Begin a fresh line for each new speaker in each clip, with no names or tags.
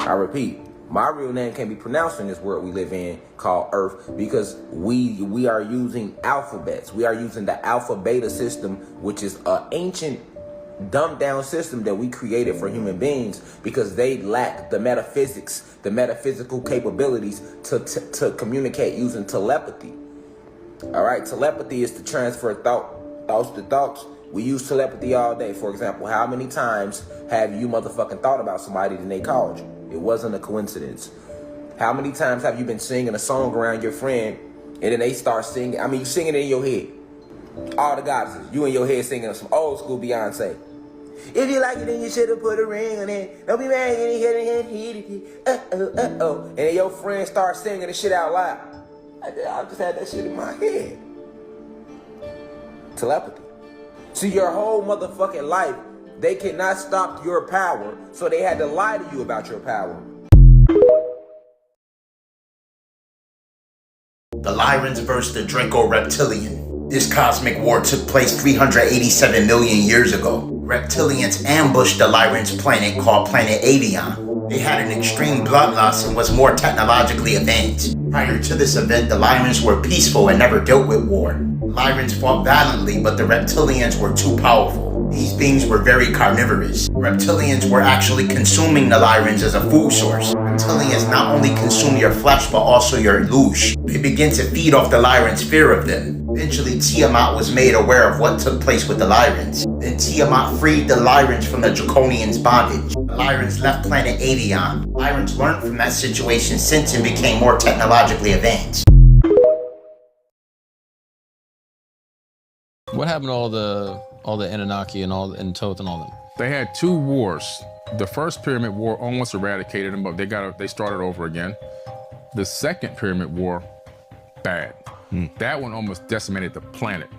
I repeat, my real name can't be pronounced in this world we live in called Earth because we are using alphabets. We are using the alpha beta system, which is an ancient dumbed down system that we created for human beings because they lack the metaphysics, the metaphysical capabilities to communicate using telepathy. All right, telepathy is to transfer thoughts to thoughts. We use telepathy all day. For example, how many times have you motherfucking thought about somebody and they called you? It wasn't a coincidence. How many times have you been singing a song around your friend and then they start singing? I mean, you singing it in your head. All the goddesses, you in your head singing some old school Beyonce. If you like it, then you should have put a ring on it. Don't be mad, and then your friend starts singing the shit out loud. I just had that shit in my head. Telepathy. See, your whole motherfucking life, they cannot stop your power, so they had to lie to you about your power.
The Lyrans versus the Draco-Reptilian. This cosmic war took place 387 million years ago. Reptilians ambushed the Lyrans' planet called Planet Avion. They had an extreme blood loss and was more technologically advanced. Prior to this event, the Lyrans were peaceful and never dealt with war. Lyrans fought valiantly, but the Reptilians were too powerful. These beings were very carnivorous. Reptilians were actually consuming the Lyrans as a food source. Reptilians not only consume your flesh, but also your loosh. They begin to feed off the Lyrans' fear of them. Eventually, Tiamat was made aware of what took place with the Lyrans. Then Tiamat freed the Lyrans from the Draconians' bondage. The Lyrans left planet Avion. Lyrans learned from that situation since and became more technologically advanced.
What happened to all the Anunnaki and Thoth and all them?
They had two wars. The first Pyramid War almost eradicated them, but they started over again. The second Pyramid War, bad. That one almost decimated the planet.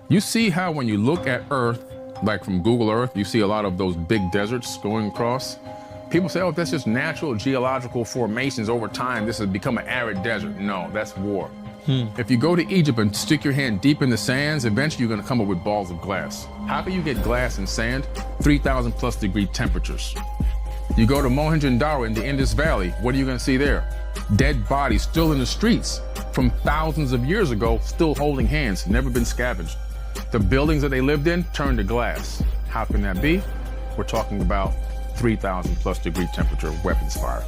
You see how when you look at Earth, like from Google Earth, you see a lot of those big deserts going across. People say, oh, that's just natural geological formations over time. This has become an arid desert. No, that's war. If you go to Egypt and stick your hand deep in the sands, eventually you're gonna come up with balls of glass. How can you get glass and sand? 3,000 plus degree temperatures. You go to Mohenjo-Daro in the Indus Valley, what are you gonna see there? Dead bodies still in the streets from thousands of years ago, still holding hands, never been scavenged. The buildings that they lived in turned to glass. How can that be? We're talking about 3,000 plus degree temperature weapons fire.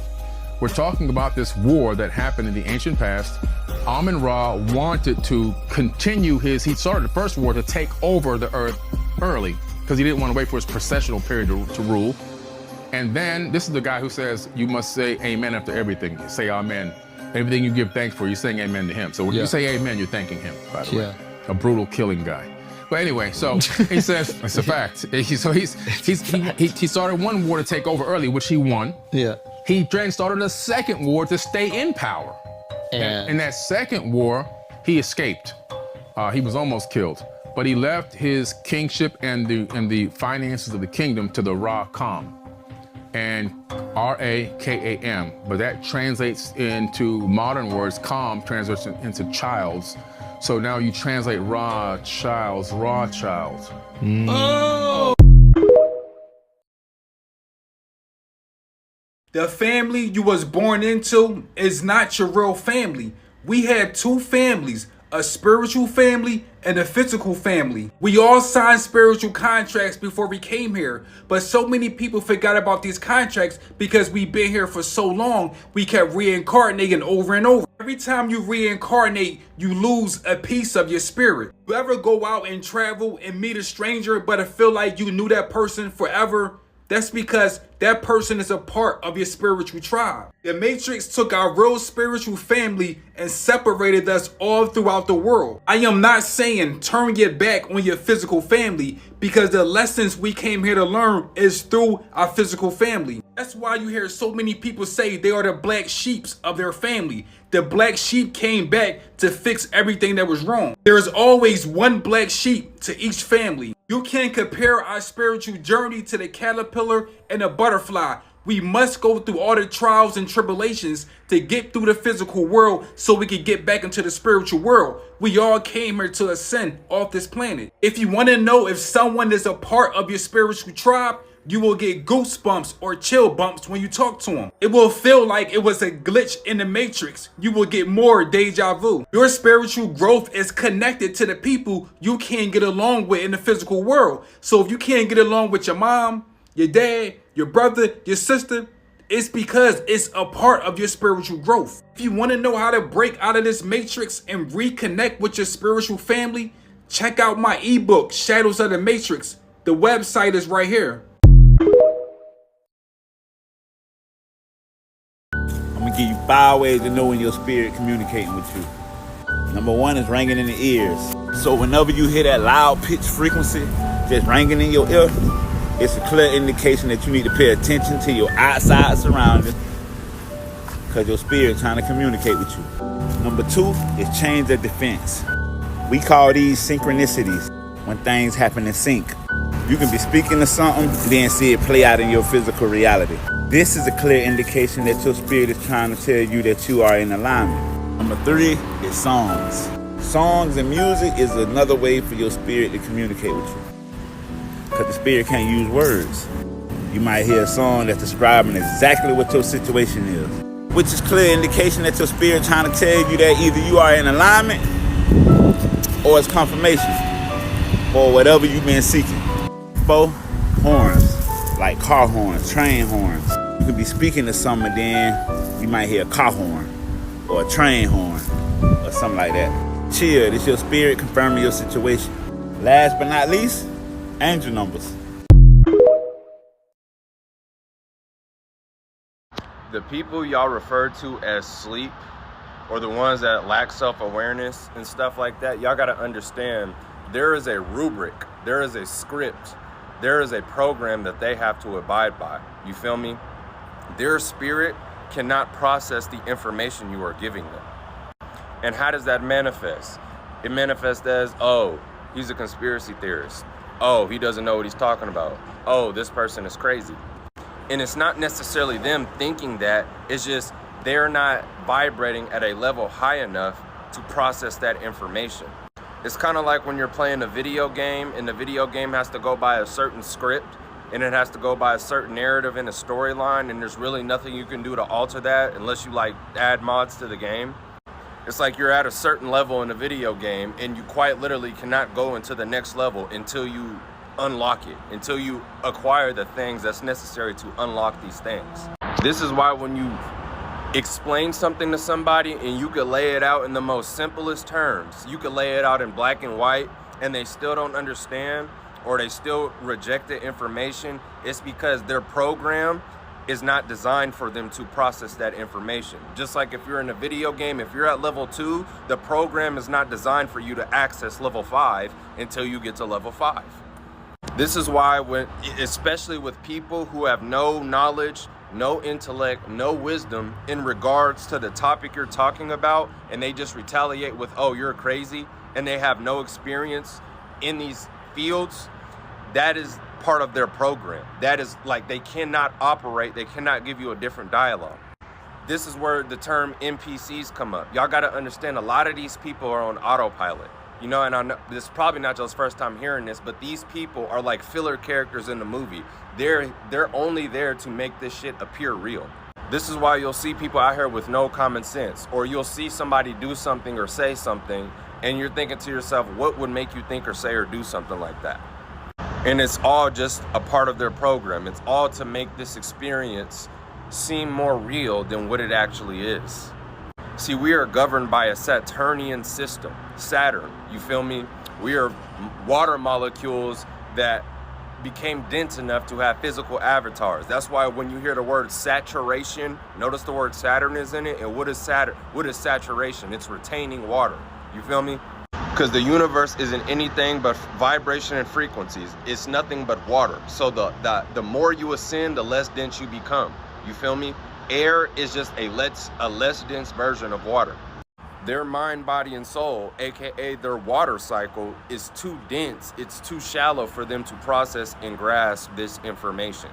We're talking about this war that happened in the ancient past. Amun-Ra wanted to continue he started the first war to take over the earth early because he didn't want to wait for his processional period to rule. And then this is the guy who says, you must say amen after everything. Say amen. Everything you give thanks for, you're saying amen to him. So when you say amen, you're thanking him, by the way. A brutal killing guy. But anyway, so he says, it's a fact. So he started one war to take over early, which he won. He then started a second war to stay in power. And in that second war, he escaped. He was almost killed. But he left his kingship and the finances of the kingdom to the Ra-Kam. And R-A-K-A-M. But that translates into modern words. Kam translates into childs. So now you translate Ra, childs, Ra, child.
Oh! The family you was born into is not your real family. We have two families, a spiritual family and a physical family. We all signed spiritual contracts before we came here, but so many people forgot about these contracts because we've been here for so long, we kept reincarnating over and over. Every time you reincarnate, you lose a piece of your spirit. You ever go out and travel and meet a stranger, but feel like you knew that person forever? That's because that person is a part of your spiritual tribe. The Matrix took our real spiritual family and separated us all throughout the world. I am not saying turn your back on your physical family because the lessons we came here to learn is through our physical family. That's why you hear so many people say they are the black sheeps of their family. The black sheep came back to fix everything that was wrong. There is always one black sheep to each family. You can't compare our spiritual journey to the caterpillar and the butterfly. We must go through all the trials and tribulations to get through the physical world so we can get back into the spiritual world. We all came here to ascend off this planet. If you want to know if someone is a part of your spiritual tribe, You will get goosebumps or chill bumps when you talk to them. It will feel like it was a glitch in the matrix. You will get more deja vu. Your spiritual growth is connected to the people you can't get along with in the physical world. So if you can't get along with your mom, your dad, your brother, your sister, it's because it's a part of your spiritual growth. If you want to know how to break out of this matrix and reconnect with your spiritual family, check out my ebook, Shadows of the Matrix. The website is right here.
I'm gonna give you 5 ways to know when your spirit communicating with you. Number 1 is ringing in the ears. So whenever you hear that loud pitch frequency just ringing in your ear, it's a clear indication that you need to pay attention to your outside surroundings because your spirit trying to communicate with you. Number 2 is change of defense. We call these synchronicities when things happen in sync. You can be speaking to something and then see it play out in your physical reality. This is a clear indication that your spirit is trying to tell you that you are in alignment. Number 3 is songs. Songs and music is another way for your spirit to communicate with you. Because the spirit can't use words. You might hear a song that's describing exactly what your situation is, which is clear indication that your spirit trying to tell you that either you are in alignment or it's confirmation for whatever you've been seeking. 4, horns, like car horns, train horns. You could be speaking to someone, then you might hear a car horn or a train horn or something like that. Chill, this your spirit confirming your situation. Last but not least, angel numbers.
The people y'all refer to as sleep, or the ones that lack self-awareness and stuff like that, y'all gotta understand there is a rubric, there is a script, there is a program that they have to abide by. You feel me? Their spirit cannot process the information you are giving them. And how does that manifest? It manifests as, oh, he's a conspiracy theorist. Oh, he doesn't know what he's talking about. Oh, this person is crazy. And it's not necessarily them thinking that, it's just they're not vibrating at a level high enough to process that information. It's kind of like when you're playing a video game and the video game has to go by a certain script and it has to go by a certain narrative and a storyline, and there's really nothing you can do to alter that unless you like add mods to the game. It's like you're at a certain level in a video game and you quite literally cannot go into the next level until you unlock it, until you acquire the things that's necessary to unlock these things. This is why when you explain something to somebody and you could lay it out in the most simplest terms, you could lay it out in black and white and they still don't understand or they still reject the information, it's because their program is not designed for them to process that information. Just like if you're in a video game, if you're at level 2, the program is not designed for you to access level 5 until you get to level 5. This is why when, especially with people who have no knowledge, no intellect, no wisdom in regards to the topic you're talking about, and they just retaliate with, oh, you're crazy, and they have no experience in these fields, that is part of their program. That is like, they cannot operate, they cannot give you a different dialogue. This is where the term NPCs come up. Y'all gotta understand, a lot of these people are on autopilot. You know, and I know this is probably not y'all's first time hearing this, but these people are like filler characters in the movie. They're only there to make this shit appear real. This is why you'll see people out here with no common sense, or you'll see somebody do something or say something, and you're thinking to yourself, what would make you think or say or do something like that? And it's all just a part of their program. It's all to make this experience seem more real than what it actually is. See, we are governed by a Saturnian system, Saturn, you feel me? We are water molecules that became dense enough to have physical avatars. That's why when you hear the word saturation, notice the word Saturn is in it. And what is Saturn? What is saturation? It's retaining water, you feel me? Because the universe isn't anything but vibration and frequencies. It's nothing but water. So the more you ascend, the less dense you become, you feel me? Air is just a less dense version of water. Their mind, body, and soul, aka their water cycle, is too dense, it's too shallow for them to process and grasp this information.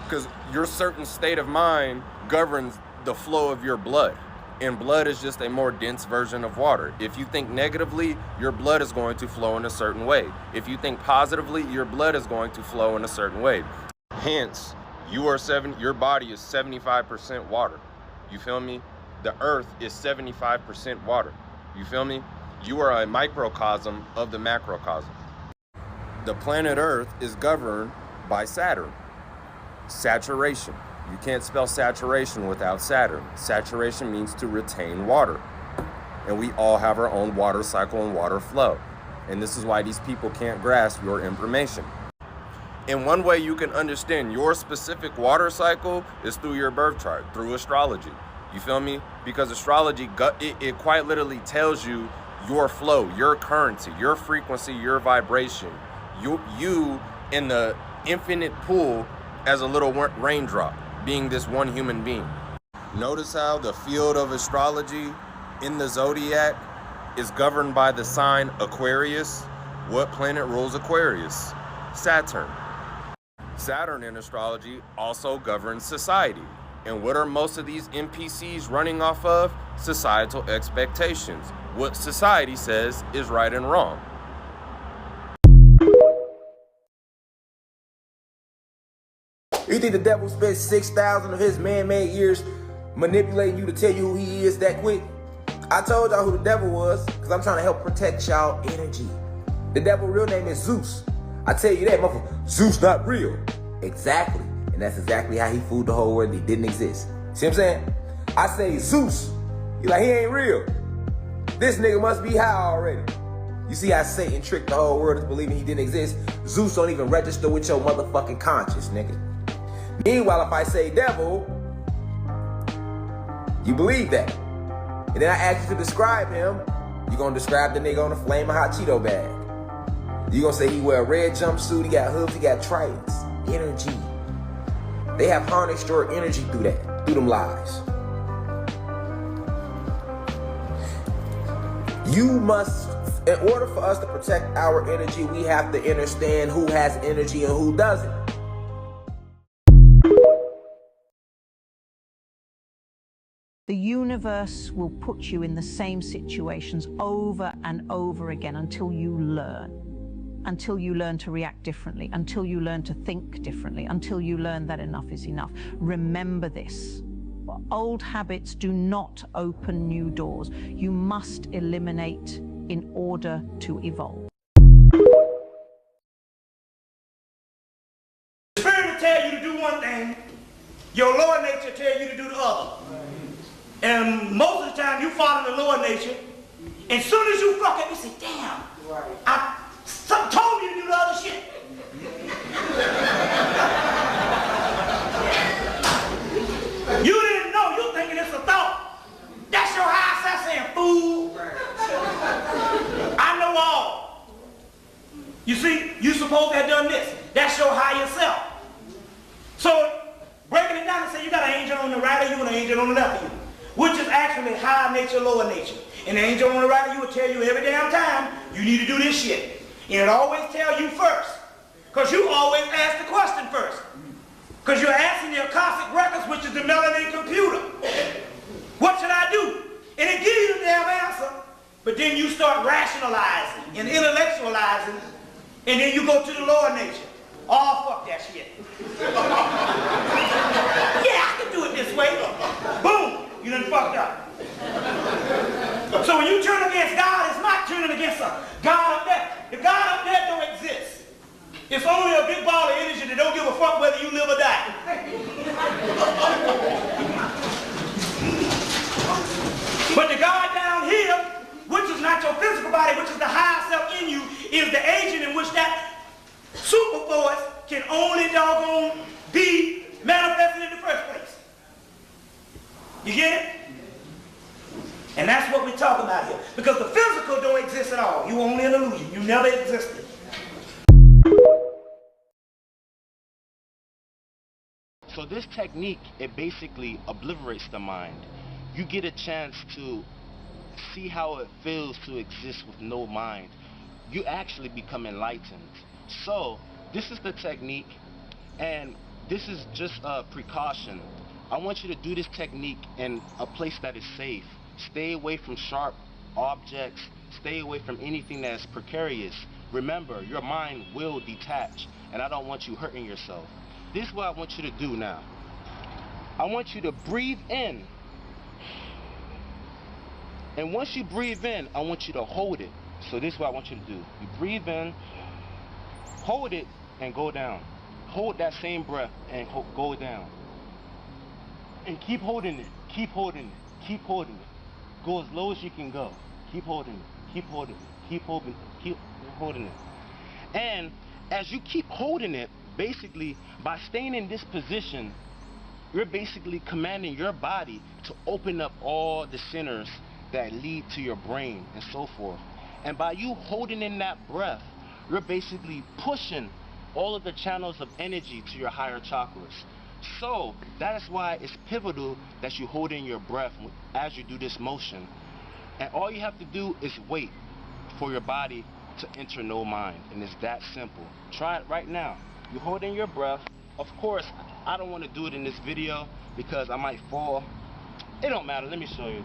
Because your certain state of mind governs the flow of your blood. And blood is just a more dense version of water. If you think negatively, your blood is going to flow in a certain way. If you think positively, your blood is going to flow in a certain way. Hence, your body is 75% water. You feel me? The earth is 75% water. You feel me? You are a microcosm of the macrocosm. The planet Earth is governed by Saturn. Saturation. You can't spell saturation without Saturn. Saturation means to retain water. And we all have our own water cycle and water flow. And this is why these people can't grasp your information. And one way you can understand your specific water cycle is through your birth chart, through astrology. You feel me? Because astrology, it quite literally tells you your flow, your currency, your frequency, your vibration. You in the infinite pool as a little raindrop, being this one human being. Notice how the field of astrology in the zodiac is governed by the sign Aquarius. What planet rules Aquarius? Saturn. Saturn in astrology also governs society. And what are most of these NPCs running off of? Societal expectations. What society says is right and wrong.
You think the devil spent 6,000 of his man-made years manipulating you to tell you who he is that quick? I told y'all who the devil was because I'm trying to help protect y'all energy. The devil's real name is Zeus. I tell you that, motherfucker, Zeus not real. Exactly. And that's exactly how he fooled the whole world. He didn't exist. See what I'm saying? I say Zeus. He like, he ain't real. This nigga must be high already. You see how Satan tricked the whole world into believing he didn't exist? Zeus don't even register with your motherfucking conscience, nigga. Meanwhile, if I say devil, you believe that. And then I ask you to describe him, you're gonna describe the nigga on a flaming hot Cheeto bag. You're gonna say he wear a red jumpsuit, he got hooves, he got tridents. Energy. They have harnessed your energy through that, through them lies. You must, in order for us to protect our energy, we have to understand who has energy and who doesn't.
The universe will put you in the same situations over and over again until you learn. Until you learn to react differently, until you learn to think differently, until you learn that enough is enough. Remember this. Old habits do not open new doors. You must eliminate in order to evolve.
The spirit will tell you to do one thing, your lower nature tell you to do the other. And most of the time you follow the lower nature, and as soon as you fuck up, you say, damn, I told me to do the other shit. You didn't know, you thinking it's a thought. That's your high self saying, fool. I know all. You see, you supposed to have done this. That's your higher self. So, breaking it down and say you got an angel on the right of you and an angel on the left of you, which is actually high nature, lower nature. And the angel on the right of you will tell you every damn time, you need to do this shit. And it always tell you first. Because you always ask the question first. Because you're asking the Akashic records, which is the melanin computer. What should I do? And it gives you the damn answer. But then you start rationalizing and intellectualizing. And then you go to the lower nature. Oh, fuck that shit. Yeah, I can do it this way. Boom. You done fucked up. So when you turn against God, it's not turning against a God up there. The God up there don't exist. It's only a big ball of energy that don't give a fuck whether you live or die. But the God down here, which is not your physical body, which is the higher self in you, is the agent in which that super force can only doggone be manifested in the first place. You get it? And that's what we're talking about here. Because the physical don't exist at all. You only an illusion. You never existed.
So this technique, it basically obliterates the mind. You get a chance to see how it feels to exist with no mind. You actually become enlightened. So this is the technique, and this is just a precaution. I want you to do this technique in a place that is safe. Stay away from sharp objects. Stay away from anything that is precarious. Remember, your mind will detach, and I don't want you hurting yourself. this is what I want you to do now. I want you to breathe in. And once you breathe in, I want you to hold it. So this is what I want you to do. You breathe in, hold it, and go down. Hold that same breath and go down. And keep holding it. Keep holding it. Keep holding it. Go as low as you can go. Keep holding it. Keep holding it. Keep holding it. Keep holding it. And as you keep holding it, basically, by staying in this position, you're basically commanding your body to open up all the centers that lead to your brain and so forth. And by you holding in that breath, you're basically pushing all of the channels of energy to your higher chakras. So that is why it's pivotal that you hold in your breath as you do this motion. And all you have to do is wait for your body to enter no mind. And it's that simple. Try it right now. You hold in your breath. Of course, I don't want to do it in this video because I might fall. It don't matter. Let me show you.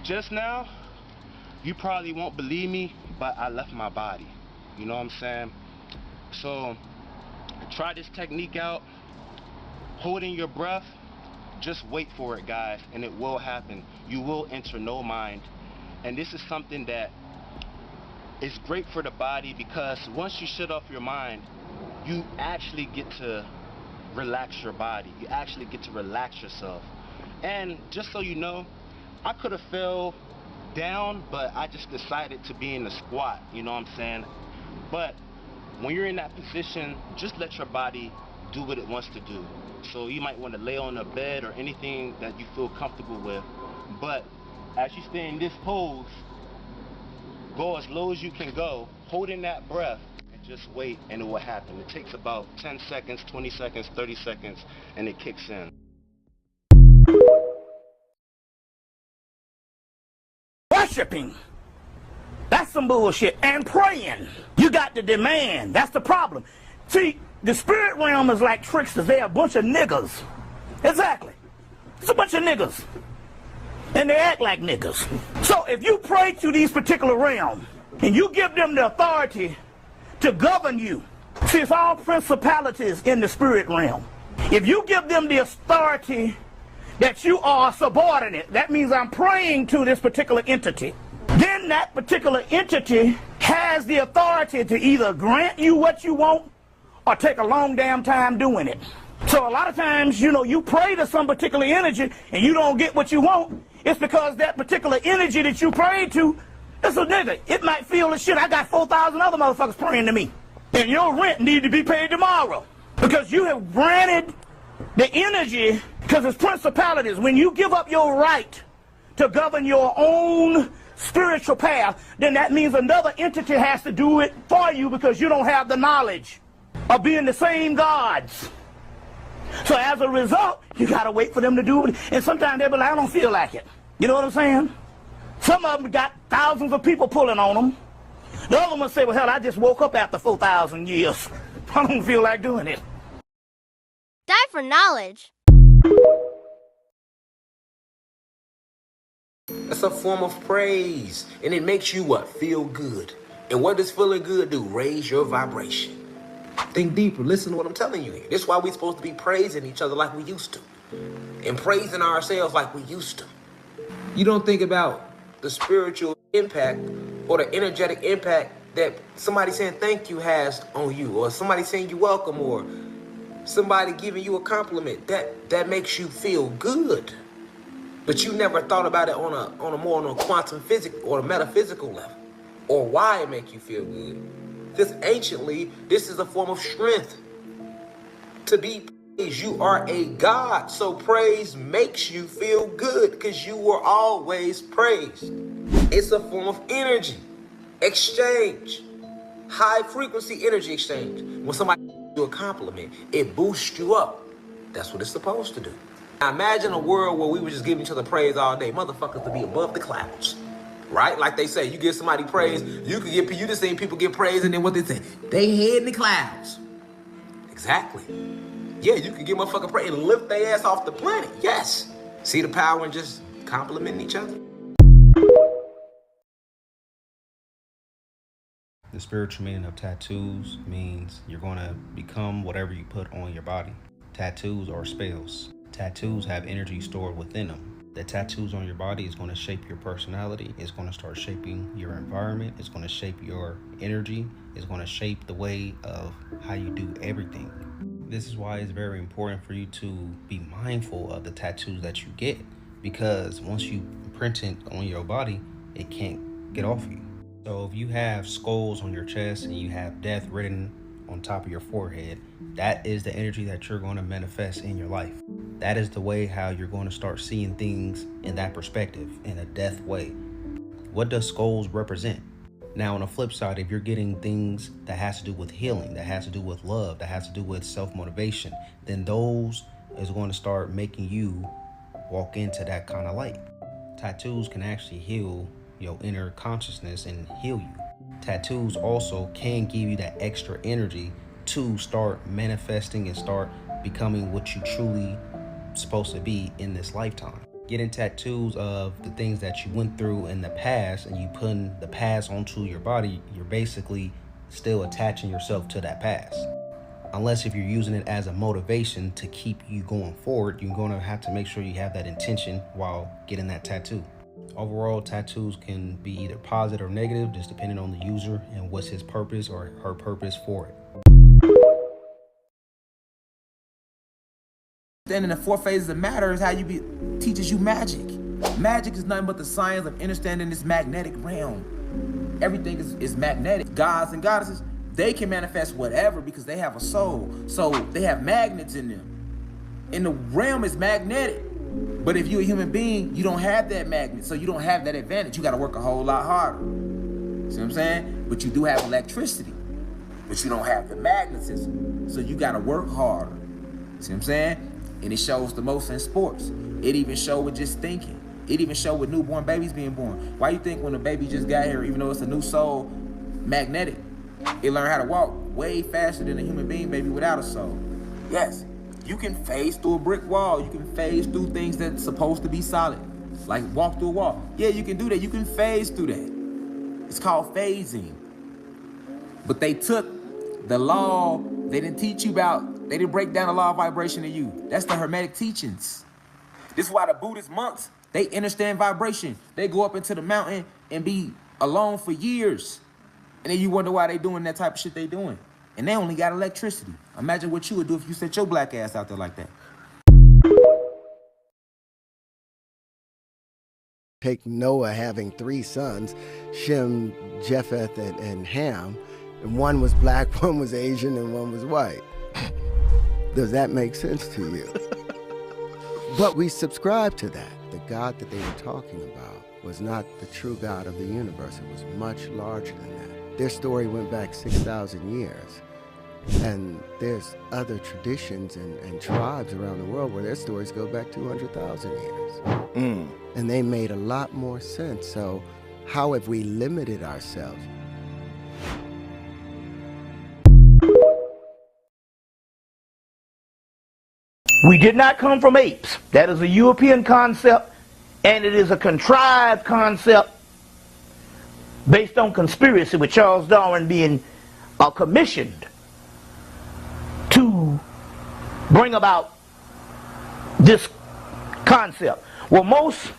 Just now, you probably won't believe me, but I left my body. You know what I'm saying? So, try this technique out. Holding your breath. Just wait for it, guys, and it will happen. You will enter no mind. And this is something that is great for the body because once you shut off your mind, you actually get to relax your body. You actually get to relax yourself. And just so you know, I could have fell down, but I just decided to be in the squat, you know what I'm saying? But when you're in that position, just let your body do what it wants to do. So you might want to lay on a bed or anything that you feel comfortable with. But as you stay in this pose, go as low as you can go, holding that breath, and just wait, and it will happen. It takes about 10 seconds, 20 seconds, 30 seconds, and it kicks in.
Worshipping. That's some bullshit. And praying. You got to demand. That's the problem. See, the spirit realm is like tricksters. They're a bunch of niggas. Exactly. It's a bunch of niggas. And they act like niggas. So if you pray to these particular realms, and you give them the authority to govern you, see, it's all principalities in the spirit realm. If you give them the authority that you are subordinate, that means I'm praying to this particular entity, then that particular entity has the authority to either grant you what you want or take a long damn time doing it. So a lot of times, you know, you pray to some particular energy and you don't get what you want. It's because that particular energy that you prayed to, it's a nigga. It might feel as shit. I got 4,000 other motherfuckers praying to me. And your rent need to be paid tomorrow. Because you have granted the energy, because it's principalities. When you give up your right to govern your own spiritual path, then that means another entity has to do it for you because you don't have the knowledge of being the same gods. So as a result, you got to wait for them to do it. And sometimes they'll be like, I don't feel like it. You know what I'm saying? Some of them got thousands of people pulling on them. The other ones say, well, hell, I just woke up after 4,000 years. I don't feel like doing it.
Die for knowledge.
That's a form of praise. And it makes you what? Feel good. And what does feeling good do? Raise your vibration. Think deeper. Listen to what I'm telling you here. This is why we're supposed to be praising each other like we used to. And praising ourselves like we used to. You don't think about the spiritual impact or the energetic impact that somebody saying thank you has on you, or somebody saying you welcome, or somebody giving you a compliment. That makes you feel good. But you never thought about it on a quantum physics or a metaphysical level, or why it make you feel good. Because anciently, this is a form of strength. To be praised, you are a god, so praise makes you feel good because you were always praised. It's a form of energy exchange, high frequency energy exchange. When somebody gives you a compliment, it boosts you up. That's what it's supposed to do. Now imagine a world where we were just giving each other praise all day. Motherfuckers to be above the clouds. Right? Like they say, you give somebody praise, you just seen people get praise, and then what they say? They head in the clouds. Exactly. Yeah, you can give motherfucker praise and lift their ass off the planet. Yes. See the power in just complimenting each other?
The spiritual meaning of tattoos means you're going to become whatever you put on your body. Tattoos are spells. Tattoos have energy stored within them. The tattoos on your body is going to shape your personality. It's going to start shaping your environment. It's going to shape your energy. It's going to shape the way of how you do everything. This is why it's very important for you to be mindful of the tattoos that you get, because once you print it on your body, it can't get off you. So if you have skulls on your chest and you have death written on top of your forehead, that is the energy that you're going to manifest in your life. That is the way how you're going to start seeing things in that perspective, in a death way. What does skulls represent? Now, on the flip side, if you're getting things that has to do with healing, that has to do with love, that has to do with self-motivation, then those is going to start making you walk into that kind of light. Tattoos can actually heal your inner consciousness and heal you. Tattoos also can give you that extra energy to start manifesting and start becoming what you truly supposed to be in this lifetime. Getting tattoos of the things that you went through in the past and you putting the past onto your body, you're basically still attaching yourself to that past. Unless if you're using it as a motivation to keep you going forward, you're going to have to make sure you have that intention while getting that tattoo. Overall, tattoos can be either positive or negative, just depending on the user and what's his purpose or her purpose for it.
Then in the 4 phases of matter is how teaches you magic. Magic is nothing but the science of understanding this magnetic realm. Everything is magnetic. Gods and goddesses, they can manifest whatever because they have a soul. So they have magnets in them. And the realm is magnetic. But if you're a human being, you don't have that magnet. So you don't have that advantage. You got to work a whole lot harder. See what I'm saying? But you do have electricity. But you don't have the magnetism. So you got to work harder. See what I'm saying? And it shows the most in sports. It even shows with just thinking. It even shows with newborn babies being born. Why you think when a baby just got here, even though it's a new soul, magnetic, it learned how to walk way faster than a human being baby without a soul? Yes, you can phase through a brick wall. You can phase through things that's supposed to be solid. Like walk through a wall. Yeah, you can do that. You can phase through that. It's called phasing. But they took the law they didn't teach you about. They didn't break down the law of vibration to you. That's the Hermetic teachings. This is why the Buddhist monks, they understand vibration. They go up into the mountain and be alone for years. And then you wonder why they doing that type of shit they doing. And they only got electricity. Imagine what you would do if you set your black ass out there like that.
Take Noah having 3 sons, Shem, Japheth, and Ham. And one was black, one was Asian, and one was white. Does that make sense to you? But we subscribe to that. The God that they were talking about was not the true God of the universe. It was much larger than that. Their story went back 6,000 years. And there's other traditions and tribes around the world where their stories go back 200,000 years. And they made a lot more sense. So how have we limited ourselves?
We did not come from apes. That is a European concept, and it is a contrived concept based on conspiracy with Charles Darwin being commissioned to bring about this concept. Well, most,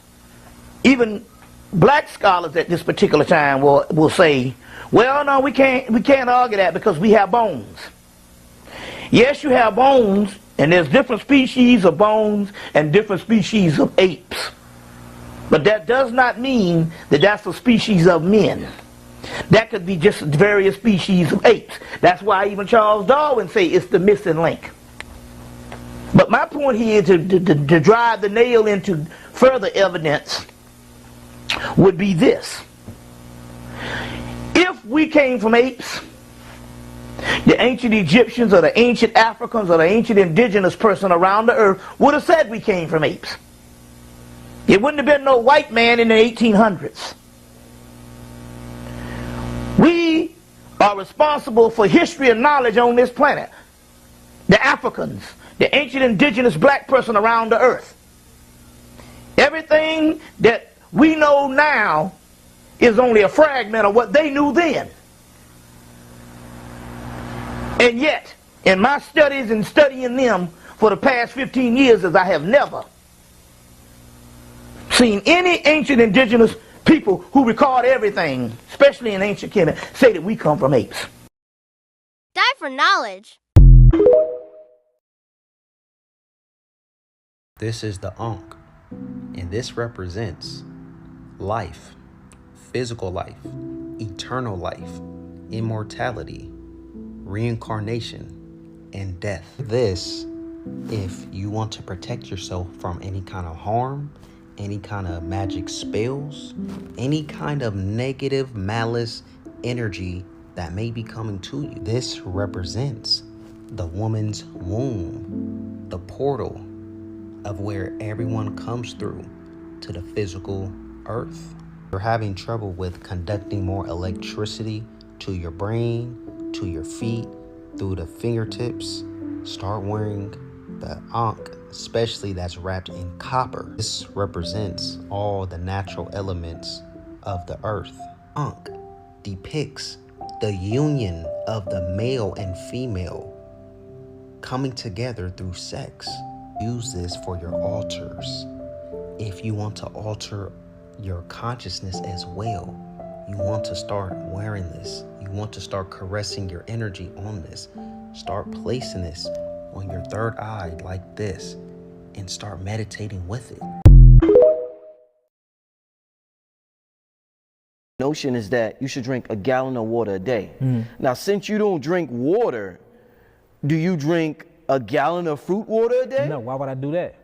even black scholars at this particular time will say, well, no, we can't argue that because we have bones. Yes, you have bones, and there's different species of bones and different species of apes. But that does not mean that that's a species of men. That could be just various species of apes. That's why even Charles Darwin say it's the missing link. But my point here to drive the nail into further evidence would be this. If we came from apes, The ancient Egyptians or the ancient Africans or the ancient indigenous person around the earth would have said we came from apes. It wouldn't have been no white man in the 1800s. We are responsible for history and knowledge on this planet. The Africans, the ancient indigenous black person around the earth. Everything that we know now is only a fragment of what they knew then. And yet, in my studies and studying them for the past 15 years, as I have never seen any ancient indigenous people who record everything, especially in ancient Kemet, say that we come from apes.
Die for knowledge.
This is the Ankh, and this represents life, physical life, eternal life, immortality, reincarnation, and death. This, if you want to protect yourself from any kind of harm, any kind of magic spells, any kind of negative malice energy that may be coming to you. This represents the woman's womb, the portal of where everyone comes through to the physical earth. You're having trouble with conducting more electricity to your brain, to your feet, through the fingertips. Start wearing the Ankh, especially that's wrapped in copper. This represents all the natural elements of the earth. Ankh depicts the union of the male and female coming together through sex. Use this for your altars. If you want to alter your consciousness as well, you want to start wearing this. You want to start caressing your energy on this. Start placing this on your third eye like this and start meditating with it.
Notion is that you should drink a gallon of water a day. Now, since you don't drink water, do you drink a gallon of fruit water a day?
No, why would I do that?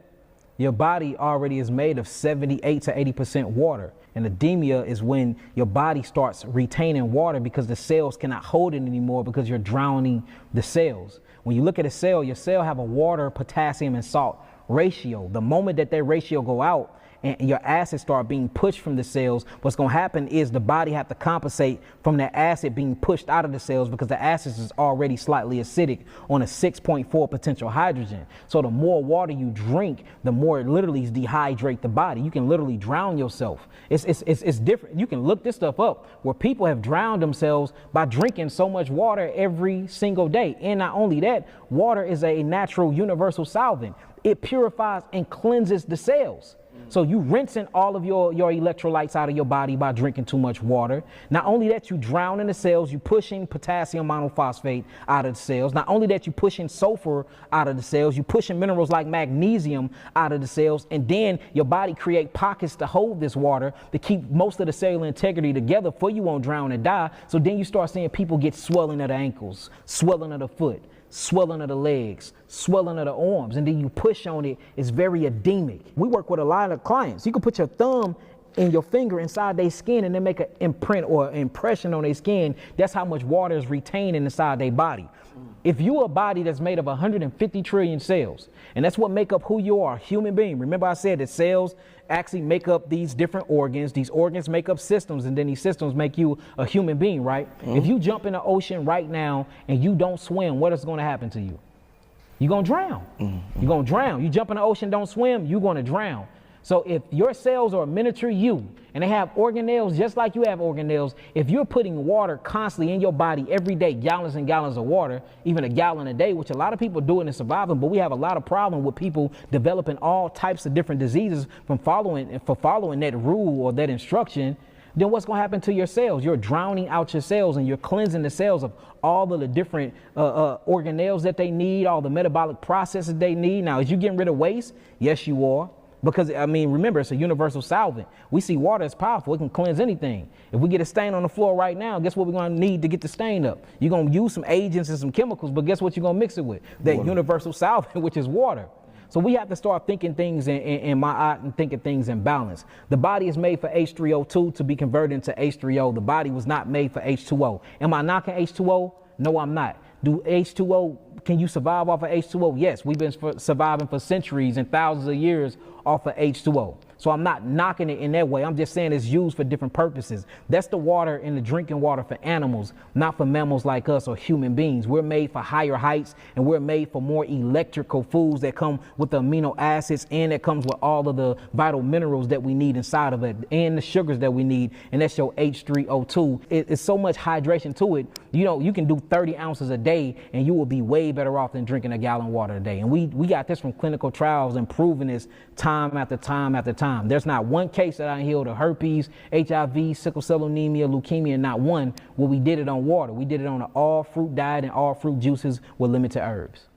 Your body already is made of 78 to 80% water. And edemia is when your body starts retaining water because the cells cannot hold it anymore because you're drowning the cells. When you look at a cell, your cell have a water, potassium, and salt ratio. The moment that ratio go out and your acids start being pushed from the cells, what's going to happen is the body have to compensate from that acid being pushed out of the cells because the acids is already slightly acidic on a 6.4 potential hydrogen. So the more water you drink, the more it literally dehydrate the body. You can literally drown yourself. It's different. You can look this stuff up where people have drowned themselves by drinking so much water every single day. And not only that, water is a natural universal solvent. It purifies and cleanses the cells. So you rinsing all of your electrolytes out of your body by drinking too much water. Not only that, you drown in the cells, you pushing potassium monophosphate out of the cells. Not only that, you pushing sulfur out of the cells, you pushing minerals like magnesium out of the cells, and then your body create pockets to hold this water to keep most of the cellular integrity together for you won't drown and die. So then you start seeing people get swelling of the ankles, swelling of the foot, swelling of the legs, swelling of the arms, and then you push on it. It's very edemic. We work with a lot of clients. You can put your thumb and your finger inside their skin and then make an imprint or impression on their skin. That's how much water is retained inside their body. If you're a body that's made of 150 trillion cells, and that's what make up who you are, a human being. Remember I said that cells actually make up these different organs. These organs make up systems, and then these systems make you a human being, right? If you jump in the ocean right now and you don't swim, what is going to happen to you? You're going to drown. You're going to drown. You jump in the ocean, don't swim, you're going to drown. So if your cells are a miniature you, and they have organelles just like you have organelles, if you're putting water constantly in your body every day, gallons and gallons of water, even a gallon a day, which a lot of people do it and surviving, but we have a lot of problem with people developing all types of different diseases from following that rule or that instruction, then what's going to happen to your cells? You're drowning out your cells and you're cleansing the cells of all of the different organelles that they need, all the metabolic processes they need. Now, is you getting rid of waste? Yes, you are. Because, I mean, remember, it's a universal solvent. We see water as powerful. It can cleanse anything. If we get a stain on the floor right now, guess what we're going to need to get the stain up? You're going to use some agents and some chemicals, but guess what you're going to mix it with? That universal solvent, which is water. So we have to start thinking things in my eye and thinking things in balance. The body is made for H3O2 to be converted into H3O. The body was not made for H2O. Am I knocking H2O? No, I'm not. Do H2O, can you survive off of H2O? Yes, we've been surviving for centuries and thousands of years off of H2O. So I'm not knocking it in that way. I'm just saying it's used for different purposes. That's the water in the drinking water for animals, not for mammals like us or human beings. We're made for higher heights, and we're made for more electrical foods that come with the amino acids, and that comes with all of the vital minerals that we need inside of it, and the sugars that we need, and that's your H3O2. It's so much hydration to it. You know, you can do 30 ounces a day, and you will be way better off than drinking a gallon of water a day. And we got this from clinical trials and proving this time after time after time. There's not one case that I healed of herpes, HIV, sickle cell anemia, leukemia, not one where we did it on water. We did it on an all fruit diet and all fruit juices with limited herbs.